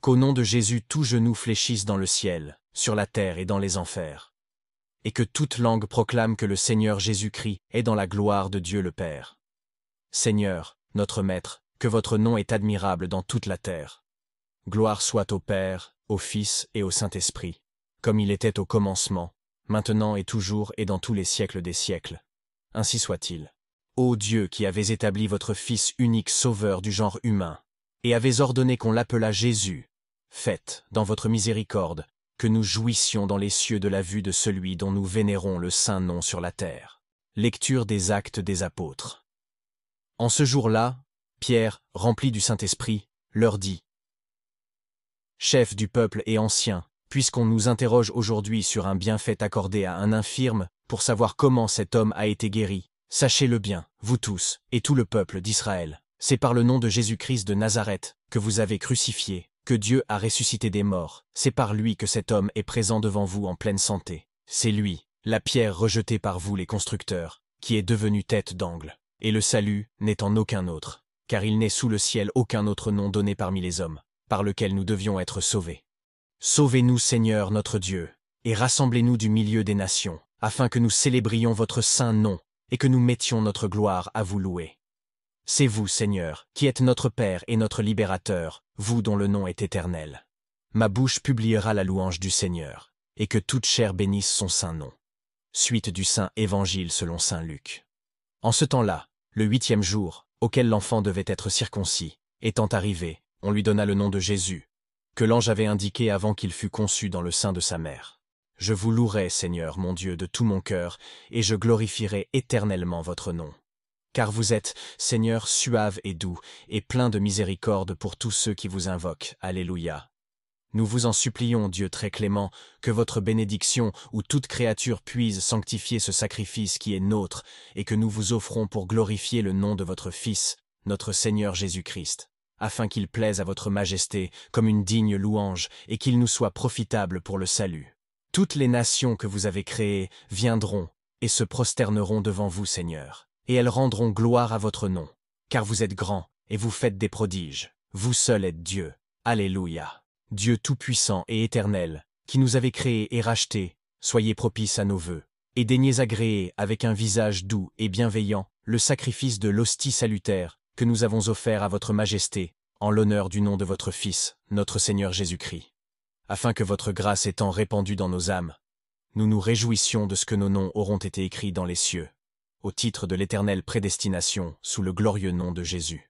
qu'au nom de Jésus tout genou fléchisse dans le ciel, sur la terre et dans les enfers, et que toute langue proclame que le Seigneur Jésus-Christ est dans la gloire de Dieu le Père. Seigneur, notre Maître, que votre nom est admirable dans toute la terre. Gloire soit au Père, au Fils et au Saint-Esprit, comme il était au commencement, maintenant et toujours et dans tous les siècles des siècles. Ainsi soit-il. Ô Dieu qui avez établi votre Fils unique sauveur du genre humain, et avez ordonné qu'on l'appelât Jésus, faites, dans votre miséricorde, que nous jouissions dans les cieux de la vue de celui dont nous vénérons le saint nom sur la terre. Lecture des Actes des Apôtres. En ce jour-là, Pierre, rempli du Saint-Esprit, leur dit: Chefs du peuple et anciens, puisqu'on nous interroge aujourd'hui sur un bienfait accordé à un infirme, pour savoir comment cet homme a été guéri, sachez-le bien, vous tous, et tout le peuple d'Israël, c'est par le nom de Jésus-Christ de Nazareth, que vous avez crucifié, que Dieu a ressuscité des morts, c'est par lui que cet homme est présent devant vous en pleine santé. C'est lui, la pierre rejetée par vous les constructeurs, qui est devenue tête d'angle. Et le salut n'est en aucun autre, car il n'est sous le ciel aucun autre nom donné parmi les hommes, par lequel nous devions être sauvés. Sauvez-nous, Seigneur notre Dieu, et rassemblez-nous du milieu des nations, afin que nous célébrions votre saint nom, et que nous mettions notre gloire à vous louer. C'est vous, Seigneur, qui êtes notre Père et notre Libérateur, vous dont le nom est éternel. Ma bouche publiera la louange du Seigneur, et que toute chair bénisse son saint nom. Suite du Saint Évangile selon saint Luc. En ce temps-là, le 8e jour, auquel l'enfant devait être circoncis, étant arrivé, on lui donna le nom de Jésus, que l'ange avait indiqué avant qu'il fût conçu dans le sein de sa mère. Je vous louerai, Seigneur mon Dieu, de tout mon cœur, et je glorifierai éternellement votre nom. Car vous êtes, Seigneur, suave et doux, et plein de miséricorde pour tous ceux qui vous invoquent. Alléluia. Nous vous en supplions, Dieu très clément, que votre bénédiction ou toute créature puisse sanctifier ce sacrifice qui est nôtre, et que nous vous offrons pour glorifier le nom de votre Fils, notre Seigneur Jésus-Christ, afin qu'il plaise à votre majesté comme une digne louange, et qu'il nous soit profitable pour le salut. Toutes les nations que vous avez créées viendront et se prosterneront devant vous, Seigneur, et elles rendront gloire à votre nom, car vous êtes grand, et vous faites des prodiges. Vous seul êtes Dieu. Alléluia. Dieu tout-puissant et éternel, qui nous avez créés et rachetés, soyez propice à nos vœux, et daignez agréer avec un visage doux et bienveillant le sacrifice de l'hostie salutaire que nous avons offert à votre majesté, en l'honneur du nom de votre Fils, notre Seigneur Jésus-Christ. Afin que votre grâce étant répandue dans nos âmes, nous nous réjouissions de ce que nos noms auront été écrits dans les cieux, au titre de l'éternelle prédestination sous le glorieux nom de Jésus.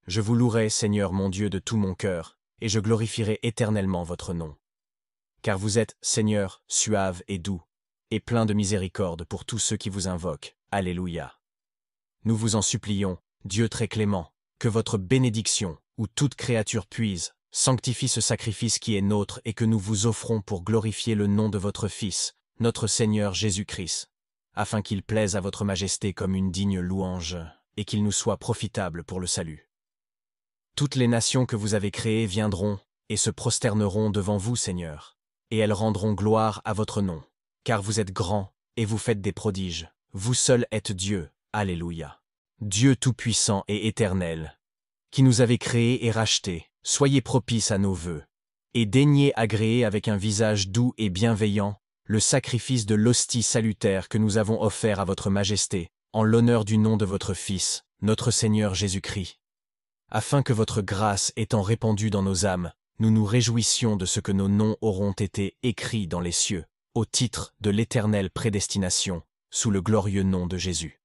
Je vous louerai, Seigneur mon Dieu, de tout mon cœur, et je glorifierai éternellement votre nom. Car vous êtes, Seigneur, suave et doux, et plein de miséricorde pour tous ceux qui vous invoquent. Alléluia. Nous vous en supplions, Dieu très clément, que votre bénédiction, où toute créature puise, sanctifie ce sacrifice qui est nôtre et que nous vous offrons pour glorifier le nom de votre Fils, notre Seigneur Jésus-Christ, afin qu'il plaise à votre majesté comme une digne louange, et qu'il nous soit profitable pour le salut. Toutes les nations que vous avez créées viendront et se prosterneront devant vous, Seigneur, et elles rendront gloire à votre nom, car vous êtes grand et vous faites des prodiges. Vous seul êtes Dieu. Alléluia. Dieu tout-puissant et éternel, qui nous avez créés et rachetés, soyez propice à nos vœux, et daignez agréer avec un visage doux et bienveillant le sacrifice de l'hostie salutaire que nous avons offert à votre Majesté, en l'honneur du nom de votre Fils, notre Seigneur Jésus-Christ. Afin que votre grâce étant répandue dans nos âmes, nous nous réjouissions de ce que nos noms auront été écrits dans les cieux, au titre de l'éternelle prédestination, sous le glorieux nom de Jésus.